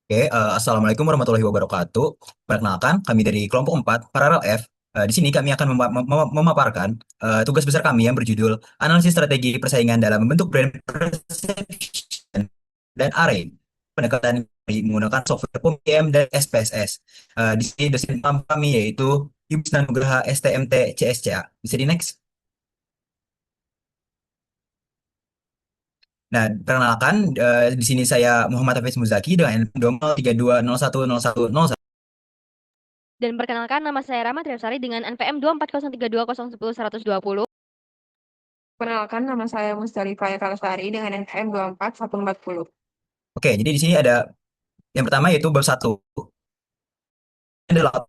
Assalamualaikum warahmatullahi wabarakatuh. Perkenalkan, kami dari kelompok 4 Paralel F. Di sini kami akan memaparkan tugas besar kami yang berjudul Analisis Strategi Persaingan dalam Membentuk Brand Perception dan Array. Pendekatan menggunakan software POM dan SPSS. Di sini dosen kami yaitu Ibu Snan Nugraha STMT CSCA. Bisa di next. Nah, perkenalkan, di sini saya Muhammad Hafiz Muzaki dengan nomor 32010101. Dan perkenalkan, nama saya Rama Triasari dengan NPM 24032010120. Perkenalkan, nama saya Musdalifah Eka Lestari dengan NPM 24140. Oke, jadi di sini ada yang pertama yaitu bab satu adalah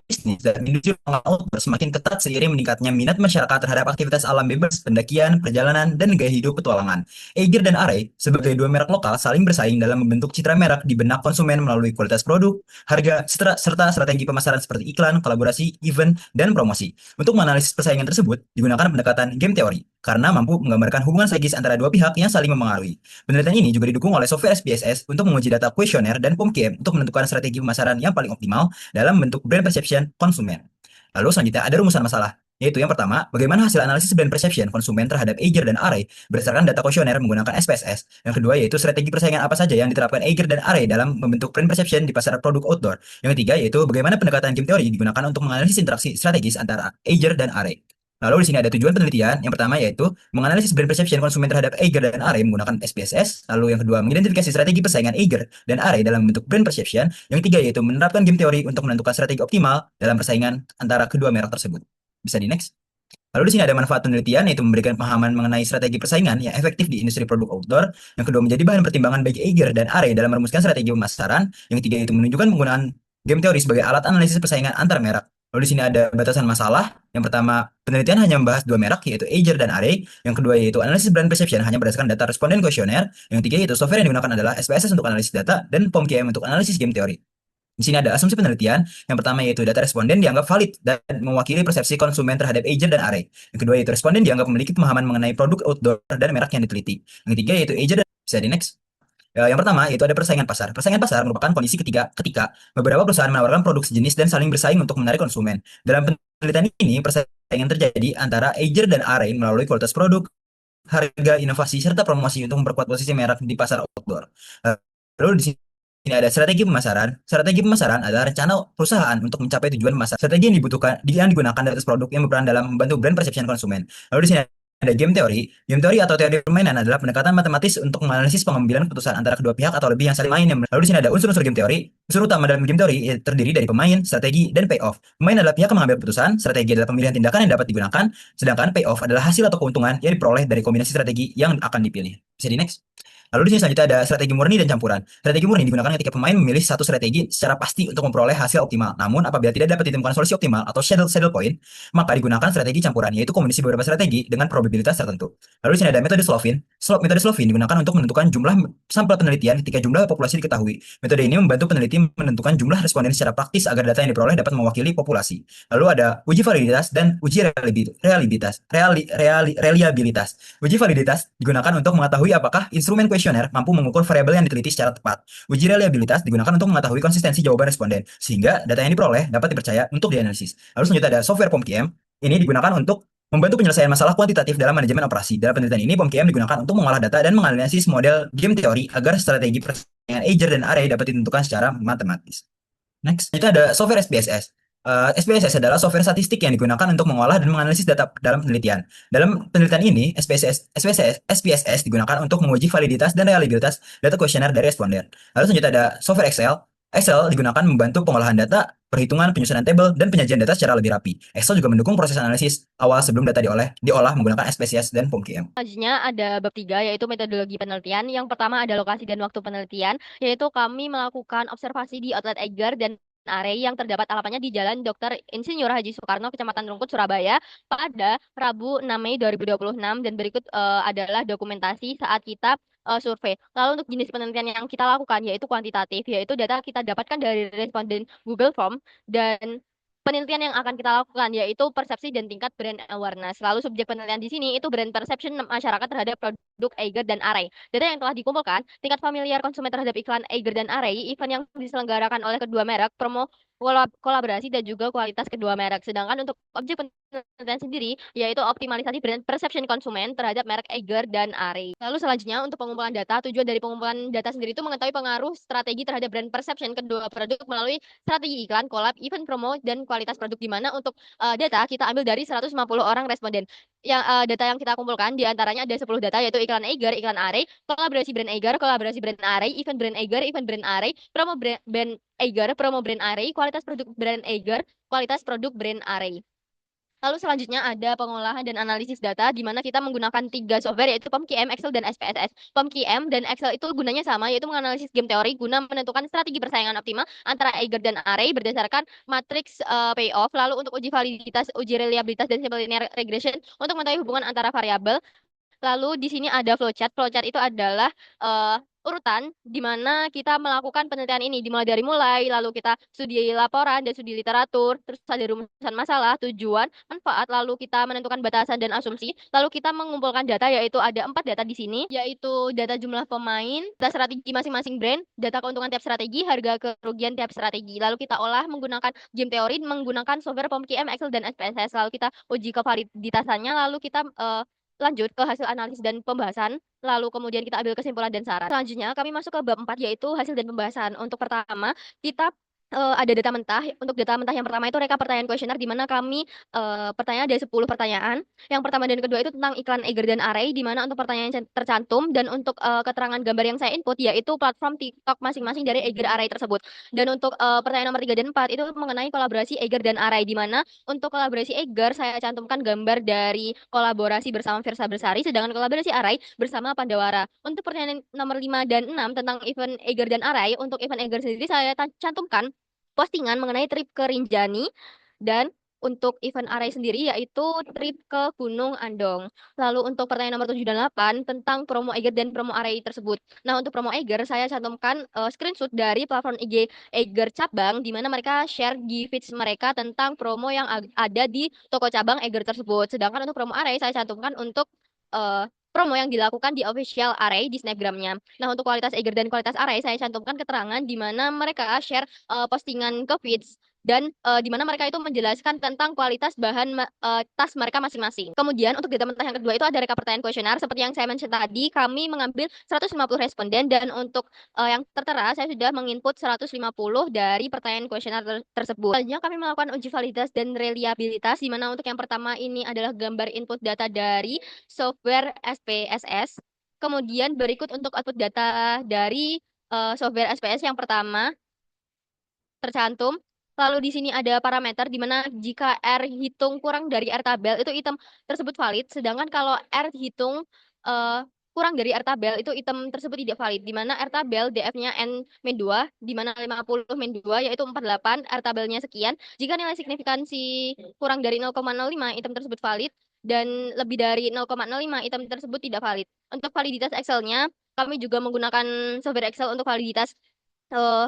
bisnis dan industri pengalaman outdoor semakin ketat seiring meningkatnya minat masyarakat terhadap aktivitas alam bebas, pendakian, perjalanan, dan gaya hidup petualangan. Eiger dan Array, sebagai dua merek lokal, saling bersaing dalam membentuk citra merek di benak konsumen melalui kualitas produk, harga, serta strategi pemasaran seperti iklan, kolaborasi, event, dan promosi. Untuk menganalisis persaingan tersebut, digunakan pendekatan game teori, karena mampu menggambarkan hubungan strategis antara dua pihak yang saling mempengaruhi. Penelitian ini juga didukung oleh software SPSS untuk menguji data kuesioner dan POMKM untuk menentukan strategi pemasaran yang paling optimal dalam bentuk brand perception konsumen. Lalu selanjutnya ada rumusan masalah, yaitu yang pertama, bagaimana hasil analisis brand perception konsumen terhadap Eiger dan Array berdasarkan data kuesioner menggunakan SPSS. Yang kedua yaitu strategi persaingan apa saja yang diterapkan Eiger dan Array dalam membentuk brand perception di pasar produk outdoor. Yang ketiga yaitu bagaimana pendekatan game teori digunakan untuk menganalisis interaksi strategis antara Eiger dan Array. Lalu di sini ada tujuan penelitian. Yang pertama yaitu menganalisis brand perception konsumen terhadap Eiger dan Array menggunakan SPSS. Lalu yang kedua mengidentifikasi strategi persaingan Eiger dan Array dalam bentuk brand perception. Yang ketiga yaitu menerapkan game teori untuk menentukan strategi optimal dalam persaingan antara kedua merek tersebut. Bisa di next. Lalu di sini ada manfaat penelitian yaitu memberikan pemahaman mengenai strategi persaingan yang efektif di industri produk outdoor. Yang kedua menjadi bahan pertimbangan bagi Eiger dan Array dalam merumuskan strategi pemasaran. Yang ketiga itu menunjukkan penggunaan game teori sebagai alat analisis persaingan antar merek. Lalu di sini ada batasan masalah. Yang pertama, penelitian hanya membahas dua merek yaitu Eiger dan Array. Yang kedua yaitu analisis brand perception hanya berdasarkan data responden kuesioner. Yang ketiga yaitu software yang digunakan adalah SPSS untuk analisis data dan POMKM untuk analisis game teori. Di sini ada asumsi penelitian. Yang pertama yaitu data responden dianggap valid dan mewakili persepsi konsumen terhadap Eiger dan Array. Yang kedua yaitu responden dianggap memiliki pemahaman mengenai produk outdoor dan merek yang diteliti. Yang ketiga yaitu Eiger dan bisa di next. Yang pertama yaitu ada persaingan pasar. Persaingan pasar merupakan kondisi ketika beberapa perusahaan menawarkan produk sejenis dan saling bersaing untuk menarik konsumen. Dalam penelitian ini persaingan terjadi antara Eiger dan Array melalui kualitas produk, harga, inovasi, serta promosi untuk memperkuat posisi merek di pasar outdoor. Lalu di sini ada strategi pemasaran. Strategi pemasaran adalah rencana perusahaan untuk mencapai tujuan pemasaran. Strategi yang digunakan dari atas produk yang berperan dalam membantu brand perception konsumen. Lalu di sini ada game teori. Game teori atau teori permainan adalah pendekatan matematis untuk menganalisis pengambilan keputusan antara kedua pihak atau lebih yang saling main. Lalu di sini ada unsur-unsur game teori. Unsur utama dalam game teori terdiri dari pemain, strategi, dan payoff. Pemain adalah pihak yang mengambil keputusan, strategi adalah pemilihan tindakan yang dapat digunakan, sedangkan payoff adalah hasil atau keuntungan yang diperoleh dari kombinasi strategi yang akan dipilih. Bisa di next. Lalu di sini selanjutnya ada strategi murni dan campuran. Strategi murni digunakan ketika pemain memilih satu strategi secara pasti untuk memperoleh hasil optimal. Namun apabila tidak dapat ditemukan solusi optimal atau saddle point, maka digunakan strategi campuran, yaitu kombinasi beberapa strategi dengan probabilitas tertentu. Lalu di sini ada metode Slovin. Metode Slovin digunakan untuk menentukan jumlah sampel penelitian ketika jumlah populasi diketahui. Metode ini membantu peneliti menentukan jumlah responden secara praktis agar data yang diperoleh dapat mewakili populasi. Lalu ada uji validitas dan uji reliabilitas. Uji validitas digunakan untuk mengetahui apakah instrumen kuesioner mampu mengukur variabel yang diteliti secara tepat. Uji reliabilitas digunakan untuk mengetahui konsistensi jawaban responden, sehingga data yang diperoleh dapat dipercaya untuk dianalisis. Lalu selanjutnya ada software POMKM. Ini digunakan untuk membantu penyelesaian masalah kuantitatif dalam manajemen operasi. Dalam penelitian ini, POMKM digunakan untuk mengolah data dan menganalisis model game teori agar strategi persaingan Eiger dan Array dapat ditentukan secara matematis. Next, itu ada software SPSS. SPSS adalah software statistik yang digunakan untuk mengolah dan menganalisis data dalam penelitian. Dalam penelitian ini, SPSS digunakan untuk menguji validitas dan reliabilitas data kuesioner dari responden. Lalu selanjutnya ada software Excel. Excel digunakan membantu pengolahan data, perhitungan, penyusunan tabel, dan penyajian data secara lebih rapi. Excel juga mendukung proses analisis awal sebelum data diolah menggunakan SPSS dan POMKM. Selanjutnya ada bab 3 yaitu metodologi penelitian. Yang pertama ada lokasi dan waktu penelitian, yaitu kami melakukan observasi di outlet Eiger dan Array yang terdapat alamatnya di Jalan Dr. Insinyur Haji Soekarno, Kecamatan Rungkut, Surabaya pada Rabu 6 Mei 2026 dan berikut adalah dokumentasi saat kita survei. Lalu untuk jenis penelitian yang kita lakukan yaitu kuantitatif, yaitu data kita dapatkan dari responden Google Form, dan penelitian yang akan kita lakukan yaitu persepsi dan tingkat brand awareness. Lalu subjek penelitian di sini itu brand perception masyarakat terhadap produk produk Eiger dan Array. Data yang telah dikumpulkan, tingkat familiar konsumen terhadap iklan Eiger dan Array, event yang diselenggarakan oleh kedua merek, promo kolaborasi dan juga kualitas kedua merek. Sedangkan untuk objek penelitian sendiri, yaitu optimalisasi brand perception konsumen terhadap merek Eiger dan Array. Lalu selanjutnya untuk pengumpulan data, tujuan dari pengumpulan data sendiri itu mengetahui pengaruh strategi terhadap brand perception kedua produk melalui strategi iklan, collab, event promo, dan kualitas produk di mana untuk data kita ambil dari 150 orang responden. Yang data yang kita kumpulkan diantaranya ada 10 data yaitu iklan Eiger, iklan Array, kolaborasi brand Eiger, kolaborasi brand Array, event brand Eiger, event brand Array, promo brand Eiger, promo brand Array, kualitas produk brand Eiger, kualitas produk brand Array. Lalu selanjutnya ada pengolahan dan analisis data di mana kita menggunakan tiga software yaitu POMQM, Excel, dan SPSS. POMQM dan Excel itu gunanya sama yaitu menganalisis game teori guna menentukan strategi persaingan optimal antara Eiger dan Array berdasarkan matriks payoff. Lalu untuk uji validitas, uji reliabilitas, dan simple linear regression untuk mengetahui hubungan antara variabel. Lalu di sini ada flowchart. Flowchart itu adalah urutan di mana kita melakukan penelitian ini dimulai dari lalu kita studi laporan dan studi literatur, terus ada rumusan masalah, tujuan, manfaat, lalu kita menentukan batasan dan asumsi, lalu kita mengumpulkan data yaitu ada 4 data di sini, yaitu data jumlah pemain, data strategi masing-masing brand, data keuntungan tiap strategi, harga kerugian tiap strategi. Lalu kita olah menggunakan game teori, menggunakan software POMQM, Excel, dan SPSS. Lalu kita uji kevaliditasannya, lalu kita lanjut ke hasil analisis dan pembahasan, lalu kemudian kita ambil kesimpulan dan saran. Selanjutnya kami masuk ke bab 4 yaitu hasil dan pembahasan. Untuk pertama, kita ada data mentah. Untuk data mentah yang pertama itu rekap pertanyaan kuesioner di mana kami pertanyaan ada 10 pertanyaan. Yang pertama dan kedua itu tentang iklan Eiger dan Array di mana untuk pertanyaan yang tercantum dan untuk keterangan gambar yang saya input yaitu platform TikTok masing-masing dari Eiger Array tersebut. Dan untuk pertanyaan nomor 3 dan 4 itu mengenai kolaborasi Eiger dan Array di mana untuk kolaborasi Eiger saya cantumkan gambar dari kolaborasi bersama Firsa Bersari sedangkan kolaborasi Array bersama Pandawara. Untuk pertanyaan nomor 5 dan 6 tentang event Eiger dan Array, untuk event Eiger sendiri saya cantumkan postingan mengenai trip ke Rinjani dan untuk event Array sendiri yaitu trip ke Gunung Andong. Lalu untuk pertanyaan nomor 7 dan 8 tentang promo Eiger dan promo Array tersebut. Nah, untuk promo Eiger saya cantumkan screenshot dari platform IG Eiger cabang di mana mereka share di feeds mereka tentang promo yang ada di toko cabang Eiger tersebut. Sedangkan untuk promo Array saya cantumkan untuk promo yang dilakukan di official Array di Snapgramnya. Nah, untuk kualitas Eiger dan kualitas Array, saya cantumkan keterangan di mana mereka share postingan ke feeds dan di mana mereka itu menjelaskan tentang kualitas bahan tas mereka masing-masing. Kemudian untuk data mentah yang kedua itu ada rekap pertanyaan kuesioner. Seperti yang saya mention tadi, kami mengambil 150 responden dan untuk yang tertera saya sudah menginput 150 dari pertanyaan kuesioner tersebut. Selanjutnya kami melakukan uji validitas dan reliabilitas di mana untuk yang pertama ini adalah gambar input data dari software SPSS. Kemudian berikut untuk output data dari software SPS yang pertama tercantum. Lalu di sini ada parameter di mana jika R hitung kurang dari R tabel itu item tersebut valid, sedangkan kalau R hitung kurang dari R tabel itu item tersebut tidak valid. Di mana R tabel DF-nya N-2 di mana 50-2 yaitu 48, R tabelnya sekian. Jika nilai signifikansi kurang dari 0,05 item tersebut valid dan lebih dari 0,05 item tersebut tidak valid. Untuk validitas Excel-nya kami juga menggunakan software Excel untuk validitas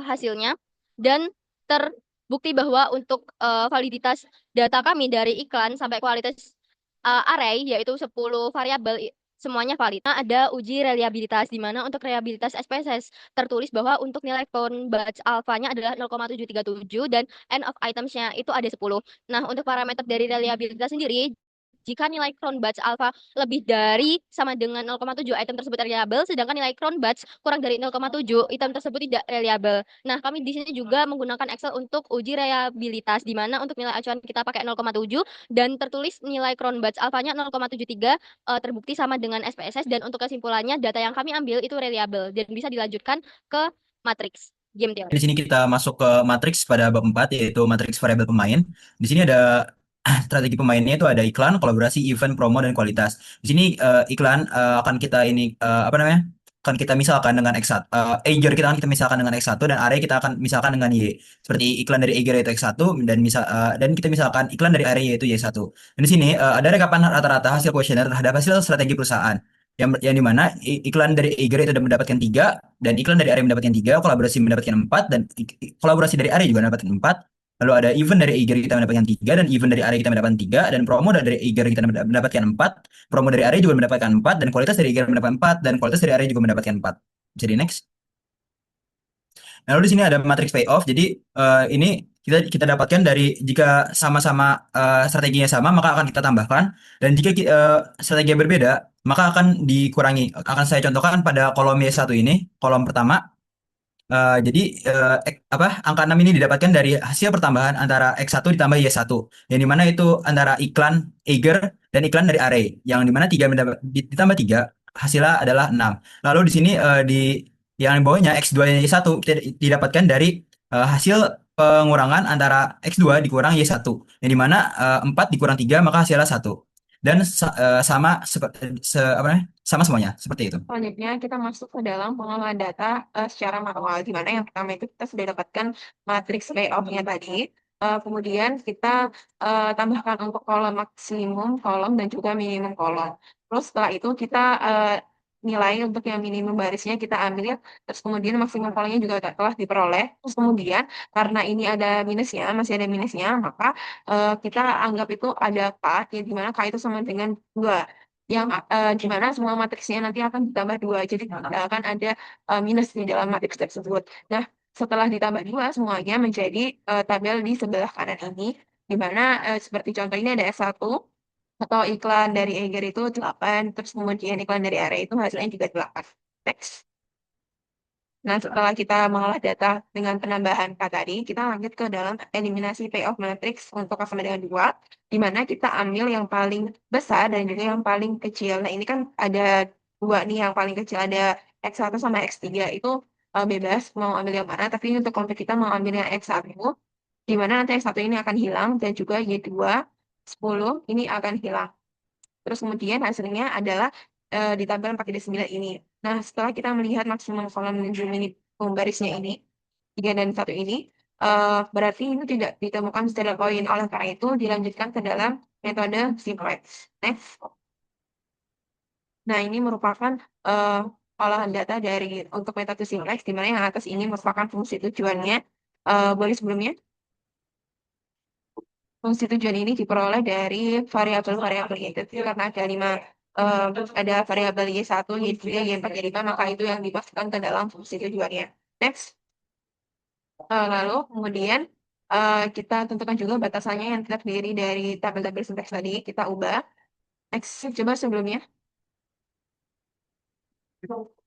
hasilnya dan terbukti bahwa untuk validitas data kami dari iklan sampai kualitas array yaitu 10 variabel semuanya valid. Nah, ada uji reliabilitas di mana untuk reliabilitas SPSS tertulis bahwa untuk nilai count batch alfanya adalah 0,737 dan end of items-nya itu ada 10. Nah, untuk parameter dari reliabilitas sendiri jika nilai crown batch alpha lebih dari sama dengan 0,7 item tersebut reliable, sedangkan nilai crown batch kurang dari 0,7 item tersebut tidak reliable. Nah, kami di sini juga menggunakan Excel untuk uji reliabilitas, di mana untuk nilai acuan kita pakai 0,7 dan tertulis nilai crown batch alfanya 0,73 terbukti sama dengan SPSS dan untuk kesimpulannya data yang kami ambil itu reliable dan bisa dilanjutkan ke matriks game theory. Di sini kita masuk ke matriks pada bab 4 yaitu matriks variabel pemain. Di sini ada strategi pemainnya itu ada iklan, kolaborasi, event, promo, dan kualitas. Di sini iklan akan kita ini apa namanya? Akan kita misalkan dengan X1. Eiger kita akan kita misalkan dengan X1 dan Array kita akan misalkan dengan Y. Seperti iklan dari Eiger yaitu X1 dan kita misalkan iklan dari Array yaitu Y1. Dan di sini ada rekapan rata-rata hasil kuesioner terhadap hasil strategi perusahaan. Yang dimana iklan dari Eiger itu mendapatkan 3 dan iklan dari Array mendapatkan 3, kolaborasi mendapatkan 4 dan kolaborasi dari Array juga mendapatkan 4. Lalu ada even dari Eiger kita mendapatkan 3, dan even dari array kita mendapatkan 3, dan promo dari Eiger kita mendapatkan 4, promo dari array juga mendapatkan 4, dan kualitas dari Eiger mendapatkan 4, dan kualitas dari array juga mendapatkan 4. Jadi next. Nah, lalu di sini ada matrix payoff. Jadi ini kita dapatkan dari jika sama-sama strateginya sama, maka akan kita tambahkan, dan jika strategi yang berbeda, maka akan dikurangi. Akan saya contohkan pada kolom Y1 ini, kolom pertama. Jadi angka 6 ini didapatkan dari hasil pertambahan antara X1 ditambah Y1, yang dimana itu antara iklan Eiger dan iklan dari array, yang dimana 3 ditambah 3 hasilnya adalah 6. Lalu di sini di yang di bawahnya X2 dan Y1 didapatkan dari hasil pengurangan antara X2 dikurang Y1, yang dimana 4 dikurang 3 maka hasilnya 1. Dan sama apa namanya? Sama semuanya seperti itu. Selanjutnya kita masuk ke dalam pengolahan data secara manual, di mana yang pertama itu kita sudah dapatkan matriks layout-nya tadi. Kemudian kita tambahkan untuk kolom maksimum kolom dan juga minimum kolom. Terus setelah itu kita nilai untuk yang minimum barisnya kita ambil, terus kemudian maksimum kolomnya juga telah diperoleh. Terus kemudian karena ini ada minusnya, masih ada minusnya, maka kita anggap itu ada K, ya, di mana K itu sama dengan 2, yang di mana semua matriksnya nanti akan ditambah 2. Jadi tidak akan ada minus di dalam matriks tersebut. Nah, setelah ditambah 2, semuanya menjadi tabel di sebelah kanan ini, di mana seperti contoh ini ada S1, atau iklan dari Eiger itu 8, terus kemudian iklan dari array itu hasilnya juga 8. Next. Nah, setelah kita mengolah data dengan penambahan K tadi, kita lanjut ke dalam eliminasi payoff matrix untuk sama dengan 2, di mana kita ambil yang paling besar dan juga yang paling kecil. Nah, ini kan ada 2 nih, yang paling kecil ada X1 sama X3, itu bebas mau ambil yang mana, tapi untuk kelompok kita mau ambil yang X1, di mana nanti X1 ini akan hilang, dan juga Y2, 10, ini akan hilang. Terus kemudian hasilnya adalah di tabel 4-9 ini. Nah, setelah kita melihat maksimum kolom dan juga minimum barisnya ini, 3 dan 1 ini, berarti ini tidak ditemukan saddle point. Oleh karena itu, dilanjutkan ke dalam metode simplex. Next. Nah, ini merupakan olahan data dari untuk metode simplex, di mana yang atas ini merupakan fungsi tujuannya. Boleh sebelumnya? Fungsi tujuan ini diperoleh dari variabel-variabel itu, karena ada 5, ada variabel Y1, Y2, Y4, Y5, maka itu yang dimasukkan ke dalam fungsi tujuannya. Next. Lalu kemudian kita tentukan juga batasannya yang terdiri dari tabel-tabel sintaks tadi, kita ubah. Next, coba sebelumnya.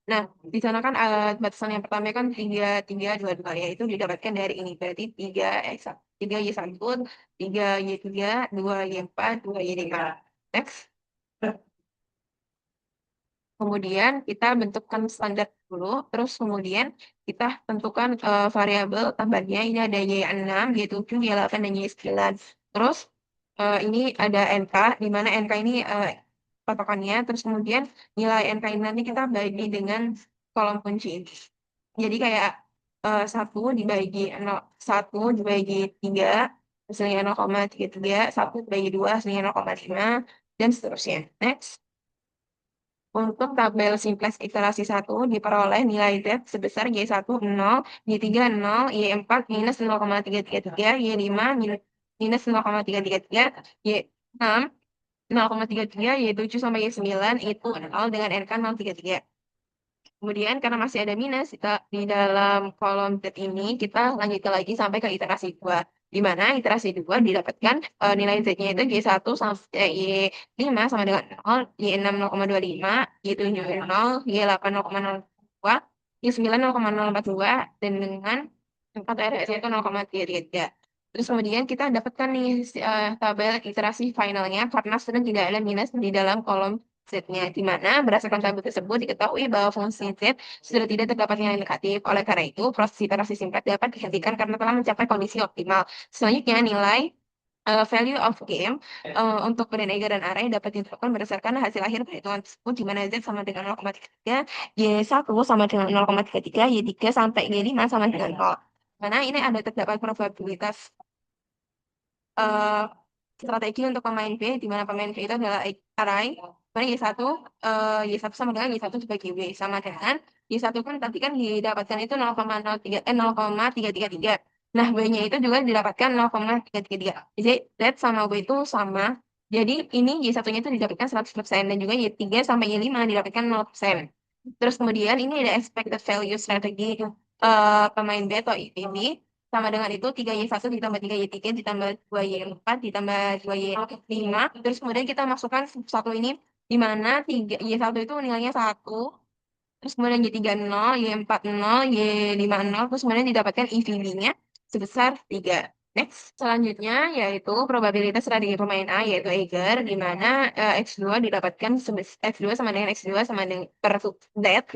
Nah, di sana kan batasan yang pertama kan 3, 3, 2, 2, ya, itu didapatkan dari ini. Berarti 3 X1, 3 Y1, 3 Y3, 2 Y4, 2 Y5. Next. Kemudian kita bentukkan standar dulu, terus kemudian kita tentukan variabel tambahnya. Ini ada Y6, Y7, Y8, dan Y9. Terus ini ada NK, di mana NK ini patokannya. Terus kemudian nilai NK ini nanti kita bagi dengan kolom kunci ini. Jadi kayak 1 dibagi 0, 1 dibagi 3, hasilnya 0,33, 1 dibagi 2, hasilnya 0,5, dan seterusnya. Next. Untuk tabel simplex iterasi 1 diperoleh nilai Z sebesar Y1 0, Y3 0, Y4 minus 0,333, Y5 minus 0,333, Y6 0,33, Y7 sampai Y9 itu 0 dengan NK 0,33. Kemudian karena masih ada minus di dalam kolom Z ini, kita lanjutkan lagi sampai ke iterasi 2. Di mana iterasi 2 didapatkan nilai Z-nya itu Y1 sampai Y5 sama dengan 0, Y6 0,25, Y7 0, Y8 0,02, Y9 0,042, dan dengan 4 RS itu 0,33. Terus kemudian kita dapatkan nih tabel iterasi finalnya karena sudah tidak ada minus di dalam kolom Z-nya, di mana berdasarkan tabel tersebut diketahui bahwa fungsi Z sudah tidak terdapat nilai negatif. Oleh karena itu, proses iterasi simplex dapat dihentikan karena telah mencapai kondisi optimal. Selanjutnya, nilai value of game untuk brand Eiger dan array dapat ditentukan berdasarkan hasil akhir perhitungan tersebut, di mana Z sama dengan 0,33, Y1 sama dengan 0,33, Y3 sampai Y5 sama dengan 0. Karena ini ada terdapat probabilitas eh, strategi untuk pemain B, di mana pemain B itu adalah array, mana Y1, Y1 sama dengan Y1 sebagai W, sama dengan Y1 kan tadi kan didapatkan itu 0,03, 0,333. Nah, B-nya itu juga didapatkan 0,333. Jadi, Z sama B itu sama. Jadi, ini Y1-nya itu didapatkan 100% dan juga Y3 sampai Y5 didapatkan 0%. Terus kemudian ini ada expected value strategi pemain B atau IPB. Sama dengan itu 3Y1 ditambah 3Y3 ditambah 2Y4 ditambah 2Y5. Terus kemudian kita masukkan satu ini di mana 3Y1 itu nilainya 1. Terus kemudian Y3 0, Y4 0, Y5 0. Terus kemudian didapatkan EVB-nya sebesar 3. Next, selanjutnya yaitu probabilitas strategi pemain A yaitu Eiger di mana X2 didapatkan X2 sama dengan X2 sama dengan per Z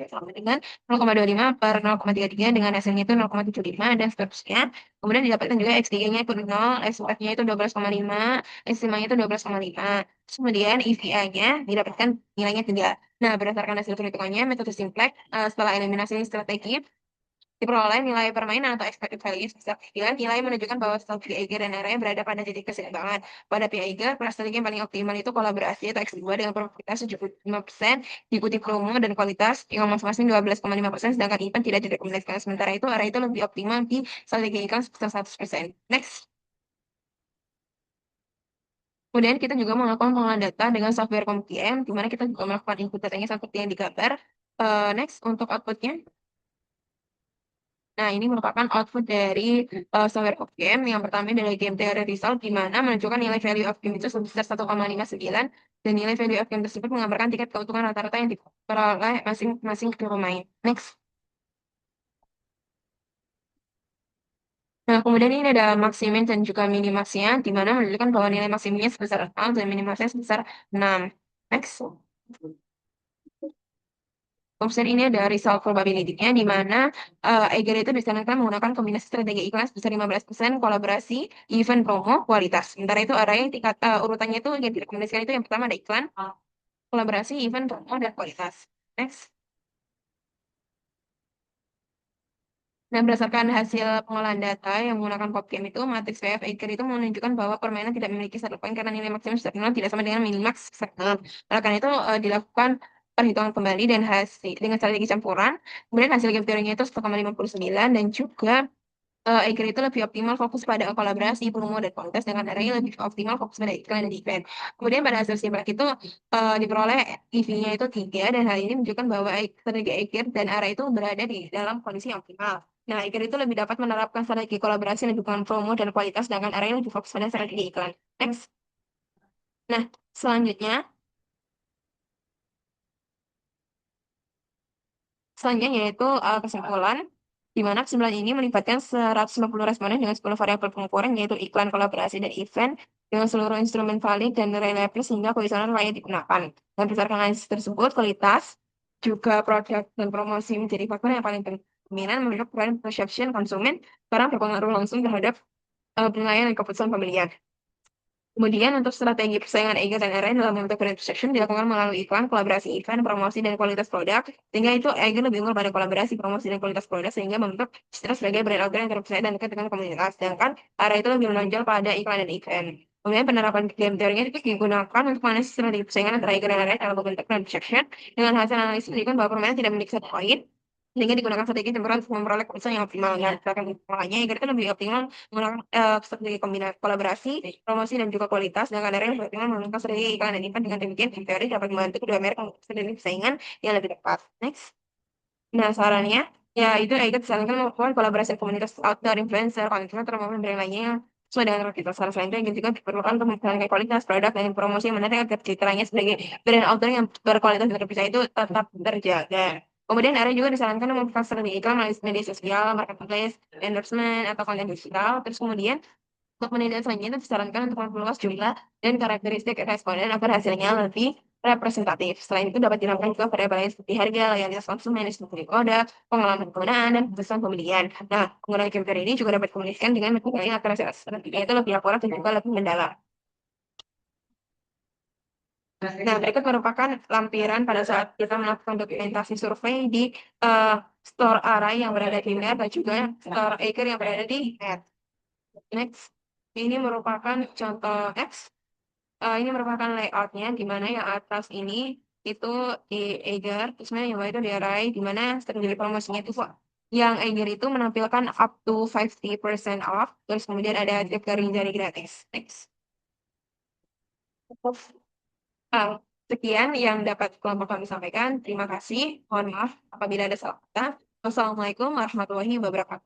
sama dengan 0,25 per 0,33 dengan hasilnya itu 0,75 dan seterusnya. Kemudian didapatkan juga X3-nya itu 0, X4-nya itu 12,5, X5-nya itu 12,5. Terus kemudian EVA-nya didapatkan nilainya 3. Nah, berdasarkan hasil perhitungannya, metode simplex setelah eliminasi strategi diperoleh nilai permainan atau expected value sebesar 9. Nilai menunjukkan bahwa strategi Eiger dan area berada pada titik keseimbangan. Pada Pi Eiger, strategi yang paling optimal itu kolaborasi atau X2 dengan probabilitas 75%, diikuti promo dan kualitas yang masing-masing 12,5%, sedangkan event tidak direkomendasikan. Sementara itu, area itu lebih optimal di strategi iklan sebesar 100%. Next. Kemudian kita juga melakukan pengolahan data dengan software CompTM, di mana kita juga melakukan input datanya seperti yang digambar. Next, untuk outputnya. Nah, ini merupakan output dari software of game. Yang pertama adalah game theory result, di mana menunjukkan nilai value of game itu sebesar 1,59, dan nilai value of game tersebut menggambarkan tingkat keuntungan rata-rata yang diperoleh masing-masing pemain. Next. Nah, kemudian ini ada maksimin dan juga minimaxnya, di mana menunjukkan bahwa nilai maksimumnya sebesar 0 dan minimaxnya sebesar 6. Next. Kemudian ini ada result probability-nya, di mana Eiger itu disarankan menggunakan kombinasi strategi iklan sebesar 15%, kolaborasi, event promo, kualitas. Sementara itu area yang tingkat urutannya itu yang direkomendasikan itu yang pertama ada iklan, kolaborasi, event promo, dan kualitas. Next. Dan berdasarkan hasil pengolahan data yang menggunakan PopGame itu, matriks VF Eiger itu menunjukkan bahwa permainan tidak memiliki satu poin karena nilai maksimum sebesar 0 tidak sama dengan minimax sebesar 0. Oleh karena itu dilakukan perhitungan kembali dan hasil dengan strategi campuran. Kemudian hasil game teorinya itu 1,59 dan juga Eiger itu lebih optimal fokus pada kolaborasi, promo, dan kontes dengan area lebih optimal fokus pada iklan dan event. Kemudian pada hasil simak itu diperoleh EV-nya itu 3 dan hal ini menunjukkan bahwa strategi Eiger dan area itu berada di dalam kondisi yang optimal. Nah, Eiger itu lebih dapat menerapkan strategi kolaborasi dan dukungan promo dan kualitas, sedangkan area lebih fokus pada strategi iklan. Next. Nah, selanjutnya selanjutnya yaitu kesimpulan, di mana kesimpulan ini melibatkan 150 responden dengan 10 variabel pengukuran, yaitu iklan, kolaborasi, dan event, dengan seluruh instrumen valid dan reliable sehingga kuesioner layak digunakan. Dan berdasarkan analisis tersebut, kualitas, juga produk dan promosi menjadi faktor yang paling dominan membentuk brand perception konsumen karena berpengaruh langsung terhadap penilaian dan keputusan pembelian. Kemudian untuk strategi persaingan Eiger dan RN dalam membentuk brand perception dilakukan melalui iklan, kolaborasi event, promosi, dan kualitas produk. Sehingga itu Eiger lebih unggul pada kolaborasi, promosi, dan kualitas produk sehingga membentuk citra sebagai brand organ yang terpercaya dan dekat dengan komunitas. Sedangkan area itu lebih menonjol pada iklan dan event. Kemudian penerapan game teorinya itu digunakan untuk menganalisis strategi persaingan antara Eiger dan RN dalam membentuk brand perception. Dengan hasil analisis menunjukkan bahwa permainan tidak memiliki satu poin, sehingga digunakan strategi campuran untuk memperoleh keputusan yang optimal. Dan berdasarkan makanya Eiger itu lebih optimal menggunakan strategi kombinasi kolaborasi, promosi, dan juga kualitas. Sedangkan dari yang berarti menggunakan strategi iklan dan event dengan demikian tim teori dapat membantu kedua merek untuk strategi persaingan yang lebih tepat. Next. Nah, sarannya, ya itu Eiger disarankan melakukan kolaborasi komunitas outdoor influencer, content creator, maupun brand lainnya yang sesuai dengan kita. Saran selanjutnya yang juga diperlukan untuk mempertahankan kualitas produk dan promosi yang menarik agar citranya sebagai brand outdoor yang berkualitas dan terpercaya itu tetap terjaga. Kemudian ada juga disarankan membuka strategi iklan melalui media sosial, marketplace, endorsement, atau konten digital. Terus kemudian untuk penelitian selanjutnya itu disarankan untuk memperluas jumlah dan karakteristik responden agar hasilnya lebih representatif. Selain itu dapat dilakukan juga variabel lain seperti harga, loyalitas konsumen, distribusi produk, pengalaman penggunaan, dan keputusan pembelian. Nah, penggunaan game teori ini juga dapat dikomunikasikan dengan metode lain agar hasil strateginya itu lebih akurat dan juga lebih mendalam. Nah, berikut merupakan lampiran pada saat kita melakukan dokumentasi survei di store array yang berada di net dan juga store acre yang berada di net. Next, ini merupakan contoh X. Ini merupakan layoutnya, di mana yang atas ini itu di Eiger, terus yang bawah itu di array, di mana strategi promosinya itu Yang Eiger itu menampilkan up to 50% off. Terus kemudian ada tip kering jari gratis. Next. Ah, Sekian yang dapat kelompok kami sampaikan. Terima kasih. Mohon maaf apabila ada salah kata. Wassalamualaikum warahmatullahi wabarakatuh.